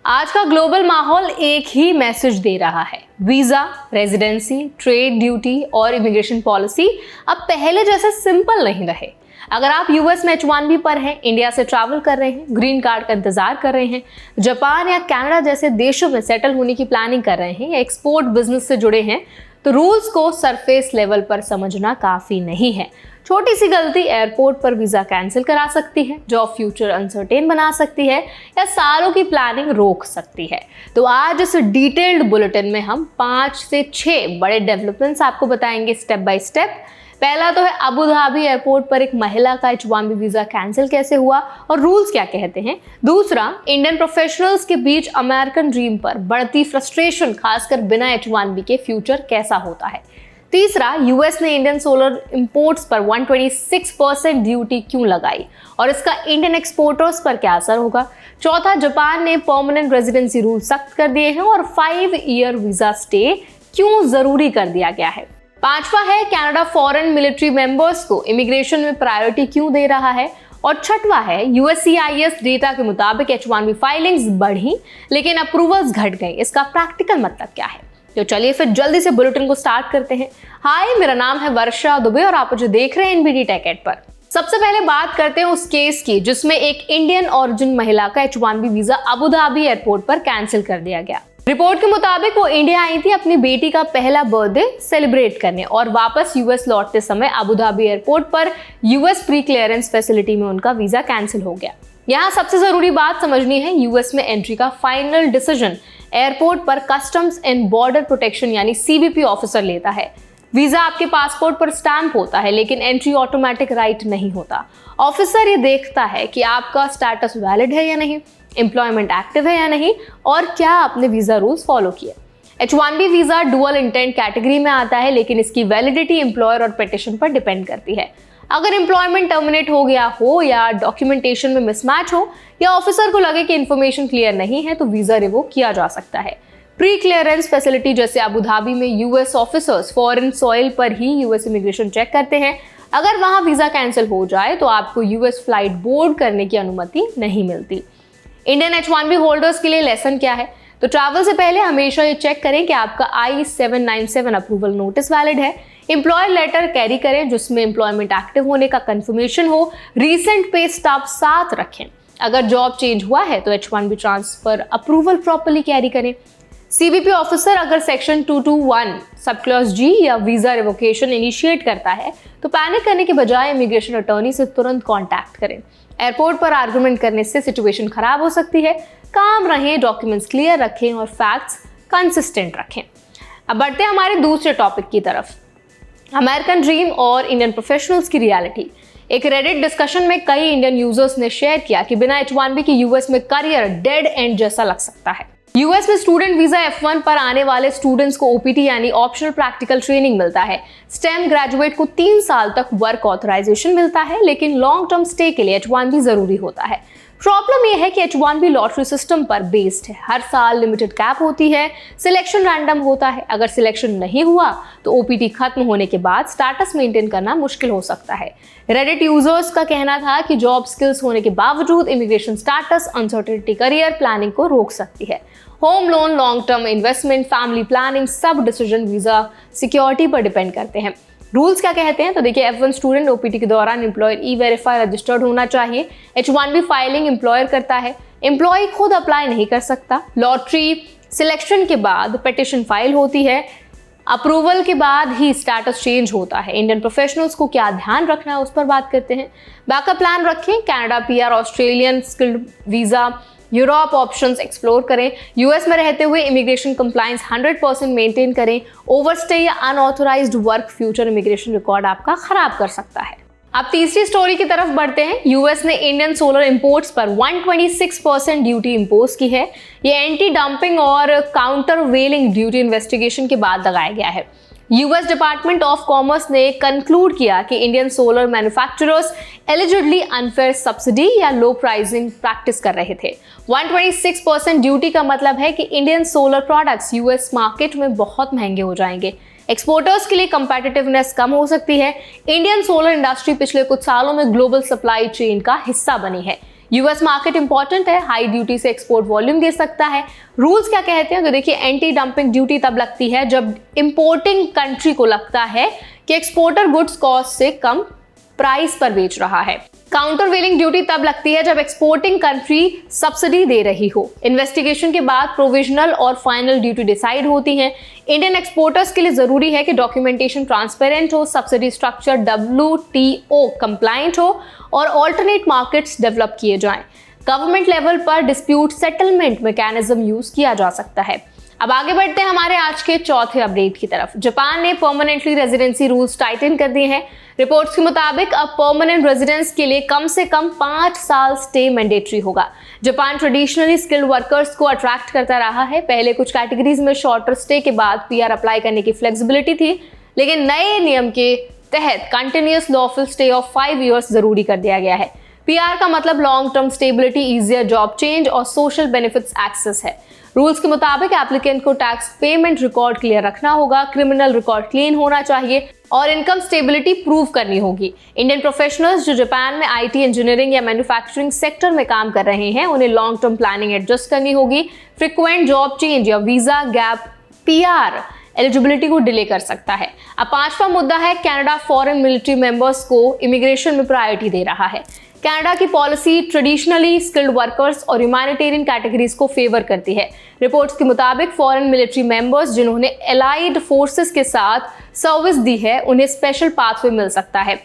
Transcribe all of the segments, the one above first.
आज का ग्लोबल माहौल एक ही मैसेज दे रहा है। वीजा, रेजिडेंसी, ट्रेड ड्यूटी और इमिग्रेशन पॉलिसी अब पहले जैसे सिंपल नहीं रहे। अगर आप यूएस में H1B पर हैं, इंडिया से ट्रैवल कर रहे हैं, ग्रीन कार्ड का इंतजार कर रहे हैं, जापान या कनाडा जैसे देशों में सेटल होने की प्लानिंग कर रहे हैं या एक्सपोर्ट बिजनेस से जुड़े हैं, तो रूल्स को सरफेस लेवल पर समझना काफी नहीं है। छोटी सी गलती एयरपोर्ट पर वीजा कैंसिल करा सकती है, जॉब फ्यूचर अनसर्टेन बना सकती है या सालों की प्लानिंग रोक सकती है। तो आज इस डिटेल्ड बुलेटिन में हम 5 से 6 बड़े डेवलपमेंट्स आपको बताएंगे स्टेप बाय स्टेप। पहला तो है अबू धाबी एयरपोर्ट पर एक महिला का H1B वीजा कैंसिल कैसे हुआ और रूल्स क्या कहते हैं। दूसरा, इंडियन प्रोफेशनल्स के बीच अमेरिकन ड्रीम पर बढ़ती फ्रस्ट्रेशन, खासकर बिना H1B के फ्यूचर कैसा होता है। तीसरा, यूएस ने इंडियन सोलर इंपोर्ट्स पर 126% ड्यूटी क्यों लगाई और इसका इंडियन एक्सपोर्टर्स पर क्या असर होगा। चौथा, जापान ने परमानेंट रेजिडेंसी रूल सख्त कर दिए हैं और 5 ईयर वीजा स्टे क्यों जरूरी कर दिया गया है। पांचवा है, कनाडा फॉरेन मिलिट्री मेंबर्स को इमिग्रेशन में प्रायोरिटी क्यों दे रहा है। और छठवा है, यूएससीआईएस डेटा के मुताबिक H1B फाइलिंग्स बढ़ी लेकिन अप्रूवल्स घट गई, इसका प्रैक्टिकल मतलब क्या है। तो चलिए फिर जल्दी से बुलेटिन को स्टार्ट करते हैं। हाय, मेरा नाम है वर्षा दुबे और आप मुझे देख रहे हैं NBD टेक एड पर। सबसे पहले बात करते हैं उस केस की जिसमें एक इंडियन ओरिजिन महिला का H1B visa Abu Dhabi airport पर कैंसिल कर दिया गया। रिपोर्ट के मुताबिक वो इंडिया आई थी अपनी बेटी का पहला बर्थडे सेलिब्रेट करने और वापस यूएस लौटते समय अबू धाबी एयरपोर्ट पर यूएस प्री क्लियरेंस फैसिलिटी में उनका वीजा कैंसिल हो गया। यहाँ सबसे जरूरी बात समझनी है, यूएस में एंट्री का फाइनल डिसीजन एयरपोर्ट पर कस्टम्स एंड बॉर्डर प्रोटेक्शन यानी CBP ऑफिसर लेता है। वीजा आपके पासपोर्ट पर स्टैंप होता है लेकिन एंट्री ऑटोमेटिक राइट नहीं होता। ऑफिसर ये देखता है कि आपका स्टेटस वैलिड है या नहीं, एम्प्लॉयमेंट एक्टिव है या नहीं और क्या आपने वीजा रूल्स फॉलो किए। H1B visa dual intent category में आता है लेकिन इसकी वैलिडिटी एम्प्लॉयर और पिटिशन पर डिपेंड करती है। अगर एम्प्लॉयमेंट टर्मिनेट हो गया हो या डॉक्यूमेंटेशन में मिसमैच हो या ऑफिसर को लगे कि इन्फॉर्मेशन क्लियर नहीं है तो वीजा रिवोक किया जा सकता है। प्री क्लियरेंस फैसिलिटी जैसे अबू धाबी में यूएस ऑफिसर्स फॉरेन सॉइल पर ही यूएस इमिग्रेशन चेक करते हैं। अगर वहां वीजा कैंसिल हो जाए तो आपको यूएस फ्लाइट बोर्ड करने की अनुमति नहीं मिलती। इंडियन H1B होल्डर्स के लिए लेसन क्या है, तो ट्रैवल से पहले हमेशा ये चेक करें कि आपका I-797 अप्रूवल नोटिस वैलिड है। एम्प्लॉयर लेटर कैरी करें जिसमें एम्प्लॉयमेंट एक्टिव होने का कंफर्मेशन हो। रीसेंट पे स्टॉप साथ रखें। अगर जॉब चेंज हुआ है तो H1B transfer approval properly carry करें। CBP ऑफिसर अगर सेक्शन 221 सब क्लॉज G या वीजा रिवोकेशन इनिशिएट करता है तो पैनिक करने के बजाय इमिग्रेशन अटॉर्नी से तुरंत कॉन्टैक्ट करें। एयरपोर्ट पर आर्गुमेंट करने से सिचुएशन खराब हो सकती है। काम रहें, डॉक्यूमेंट्स क्लियर रखें और फैक्ट्स कंसिस्टेंट रखें। अब बढ़ते हैं हमारे दूसरे टॉपिक की तरफ, अमेरिकन ड्रीम और इंडियन प्रोफेशनल्स की रियलिटी। एक रेडिट डिस्कशन में कई इंडियन यूजर्स ने शेयर किया कि बिना H1B के यूएस में करियर डेड एंड जैसा लग सकता है। यूएस में स्टूडेंट वीजा F1 पर आने वाले स्टूडेंट्स को OPT यानी ऑप्शनल प्रैक्टिकल ट्रेनिंग मिलता है। स्टेम ग्रेजुएट को 3 साल तक वर्क ऑथराइजेशन मिलता है लेकिन लॉन्ग टर्म स्टे के लिए H1B जरूरी होता है। प्रॉब्लम यह है कि H1B लॉटरी सिस्टम पर बेस्ड है। हर साल लिमिटेड कैप होती है, सिलेक्शन रैंडम होता है। अगर सिलेक्शन नहीं हुआ तो OPT खत्म होने के बाद स्टेटस मेंटेन करना मुश्किल हो सकता है। रेडिट यूजर्स का कहना था कि जॉब स्किल्स होने के बावजूद immigration status uncertainty career planning को रोक सकती है। Home loan, long term investment, family planning सब डिसीजन वीजा सिक्योरिटी पर डिपेंड करते हैं। रूल्स क्या कहते हैं, तो देखिए F1 स्टूडेंट OPT के दौरान एम्प्लॉयर E-Verify रजिस्टर्ड होना चाहिए। H1B फाइलिंग एम्प्लॉयर करता है, एम्प्लॉय खुद अप्लाई नहीं कर सकता। लॉटरी सिलेक्शन के बाद पिटिशन फाइल होती है, अप्रूवल के बाद ही स्टेटस चेंज होता है। इंडियन प्रोफेशनल्स को क्या ध्यान रखना है उस पर बात करते हैं। बैकअप प्लान रखें, Canada PR, Australian skilled visa, Europe options explore करें। यूएस में रहते हुए इमिग्रेशन कंप्लायंस 100% मेंटेन करें। ओवरस्टे या unauthorised work future immigration record आपका खराब कर सकता है। अब तीसरी स्टोरी की तरफ बढ़ते हैं। यूएस ने इंडियन सोलर इंपोर्ट्स पर 126% ड्यूटी इंपोज की है। ये एंटी डंपिंग और काउंटर वेलिंग ड्यूटी इन्वेस्टिगेशन के बाद लगाया गया है। यूएस डिपार्टमेंट ऑफ कॉमर्स ने कंक्लूड किया कि Indian solar manufacturers allegedly unfair subsidy या लो प्राइसिंग प्रैक्टिस कर रहे थे। 126% ड्यूटी का मतलब है कि Indian solar products US market में बहुत महंगे हो जाएंगे। एक्सपोर्टर्स के लिए कंपेटिटिवनेस कम हो सकती है। इंडियन सोलर इंडस्ट्री पिछले कुछ सालों में ग्लोबल सप्लाई चेन का हिस्सा बनी है। यूएस मार्केट इंपॉर्टेंट है, हाई ड्यूटी से एक्सपोर्ट वॉल्यूम दे सकता है। रूल्स क्या कहते हैं तो देखिए, एंटी डंपिंग ड्यूटी तब लगती है जब इंपोर्टिंग कंट्री को लगता है कि एक्सपोर्टर गुड्स कॉस्ट से कम प्राइस पर बेच रहा है। काउंटरवेलिंग ड्यूटी तब लगती है जब एक्सपोर्टिंग कंट्री सब्सिडी दे रही हो। इन्वेस्टिगेशन के बाद प्रोविजनल और फाइनल ड्यूटी डिसाइड होती है। इंडियन एक्सपोर्टर्स के लिए जरूरी है कि डॉक्यूमेंटेशन ट्रांसपेरेंट हो, सब्सिडी स्ट्रक्चर WTO कंप्लायंट हो और ऑल्टरनेट मार्केट्स डेवलप किए जाएं। गवर्नमेंट लेवल पर डिस्प्यूट सेटलमेंट मैकेनिज्म यूज किया जा सकता है। अब आगे बढ़ते हैं हमारे आज के चौथे अपडेट की तरफ। जापान ने परमानेंटली रेजिडेंसी रूल्स टाइटन कर दिए हैं। रिपोर्ट्स के मुताबिक अब परमानेंट रेजिडेंस के लिए कम से कम 5 साल स्टे मैंडेटरी होगा। जापान ट्रेडिशनली स्किल्ड वर्कर्स को अट्रैक्ट करता रहा है। पहले कुछ कैटेगरीज में शॉर्टर स्टे के बाद PR अप्लाई करने की फ्लेक्सिबिलिटी थी, लेकिन नए नियम के तहत continuous lawful stay of 5 years जरूरी कर दिया गया है। PR का मतलब long term stability, easier job change और सोशल बेनिफिट्स एक्सेस है। रूल्स के मुताबिक एप्लीकेंट को टैक्स पेमेंट रिकॉर्ड क्लियर रखना होगा, क्रिमिनल रिकॉर्ड क्लीन होना चाहिए और इनकम स्टेबिलिटी प्रूव करनी होगी। इंडियन प्रोफेशनल्स जो जापान में IT, इंजीनियरिंग या मैन्युफैक्चरिंग सेक्टर में काम कर रहे हैं, उन्हें लॉन्ग टर्म प्लानिंग एडजस्ट करनी होगी। फ्रिक्वेंट जॉब चेंज या वीजा गैप PR एलिजिबिलिटी को डिले कर सकता है। अब पांचवा मुद्दा है, कनाडा फॉरेन मिलिट्री मेंबर्स को इमिग्रेशन में प्रायोरिटी दे रहा है। कनाडा की पॉलिसी ट्रेडिशनली स्किल्ड वर्कर्स और ह्यूमैनिटेरियन कैटेगरीज को फेवर करती है। रिपोर्ट्स के मुताबिक फॉरेन मिलिट्री मेंबर्स जिन्होंने एलाइड फोर्सेस के साथ सर्विस दी है, उन्हें स्पेशल पाथवे मिल सकता है।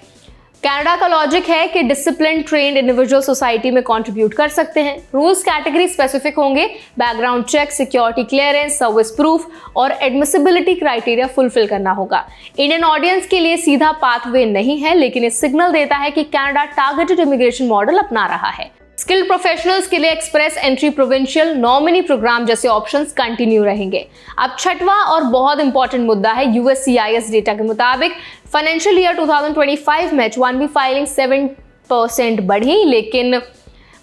कनाडा का लॉजिक है कि डिसिप्लिन ट्रेन्ड इंडिविजुअल सोसाइटी में कंट्रीब्यूट कर सकते हैं। रूल्स कैटेगरी स्पेसिफिक होंगे, background check, security clearance, service proof और एडमिसिबिलिटी क्राइटेरिया फुलफिल करना होगा। इंडियन ऑडियंस के लिए सीधा पाथवे नहीं है, लेकिन ये सिग्नल देता है कि कनाडा टारगेटेड इमिग्रेशन मॉडल अपना रहा है। स्किल्ड प्रोफेशनल्स के लिए express entry, provincial, nominee program जैसे ऑप्शंस कंटिन्यू रहेंगे। अब छठवां और बहुत इंपॉर्टेंट मुद्दा है, USCIS डेटा के मुताबिक फाइनेंशियल ईयर 2025 में H1B फाइलिंग 7% बढ़ी, लेकिन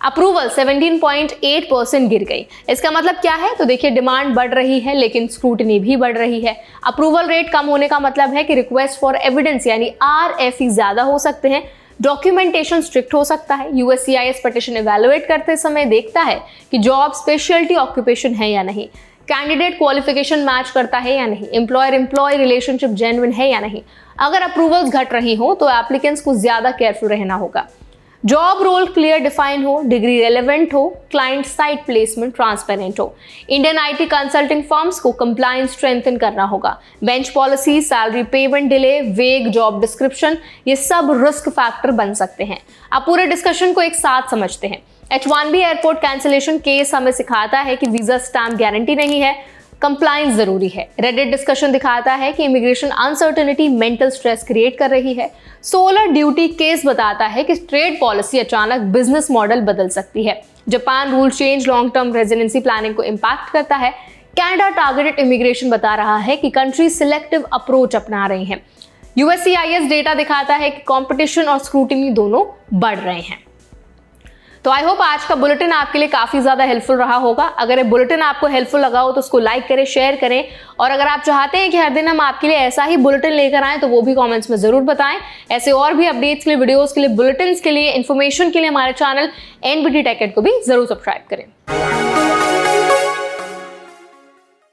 अप्रूवल 17.8% गिर गई। इसका मतलब क्या है तो देखिए, डिमांड बढ़ रही है लेकिन स्क्रूटनी भी बढ़ रही है। अप्रूवल रेट कम होने का मतलब है कि रिक्वेस्ट फॉर एविडेंस यानी RFE ज्यादा हो सकते हैं, डॉक्यूमेंटेशन स्ट्रिक्ट हो सकता है। USCIS पिटीशन इवैल्यूएट करते समय देखता है कि जॉब स्पेशलिटी ऑक्यूपेशन है या नहीं, कैंडिडेट क्वालिफिकेशन मैच करता है या नहीं, एम्प्लॉयर एम्प्लॉय रिलेशनशिप जेन्युइन है या नहीं। अगर अप्रूवल्स घट रही हो तो एप्लीकेंट्स को ज्यादा केयरफुल रहना होगा। जॉब रोल क्लियर डिफाइन हो, डिग्री रेलेवेंट हो, क्लाइंट साइट प्लेसमेंट ट्रांसपेरेंट हो। इंडियन IT कंसल्टिंग फर्म्स को कंप्लायंस स्ट्रेंथन करना होगा। Bench policy, salary payment delay, वेग जॉब डिस्क्रिप्शन, ये सब रिस्क फैक्टर बन सकते हैं। अब पूरे डिस्कशन को एक साथ समझते हैं। H1B एयरपोर्ट कैंसिलेशन केस हमें सिखाता है कि वीजा स्टैम्प गारंटी नहीं है, कंप्लायंस जरूरी है। रेडिट डिस्कशन दिखाता है कि immigration uncertainty mental stress create कर रही है। सोलर ड्यूटी केस बताता है कि ट्रेड पॉलिसी अचानक बिजनेस मॉडल बदल सकती है। Japan rule change long term residency planning को इंपैक्ट करता है। कनाडा टारगेटेड इमिग्रेशन बता रहा है कि कंट्री सिलेक्टिव अप्रोच अपना रही हैं। USCIS डेटा दिखाता है कि कंपटीशन और स्क्रूटिनी दोनों बढ़ रहे हैं। तो आई होप आज का बुलेटिन आपके लिए काफी ज्यादा हेल्पफुल रहा होगा। अगर ये बुलेटिन आपको हेल्पफुल लगा हो तो उसको लाइक करें, शेयर करें, और अगर आप चाहते हैं कि हर दिन हम आपके लिए ऐसा ही बुलेटिन लेकर आएं तो वो भी कमेंट्स में जरूर बताएं। ऐसे और भी अपडेट्स के लिए, वीडियोस के लिए, बुलेटिन्स के लिए, इन्फॉर्मेशन के लिए हमारे चैनल NBT Tech Ed को भी जरूर सब्सक्राइब करें।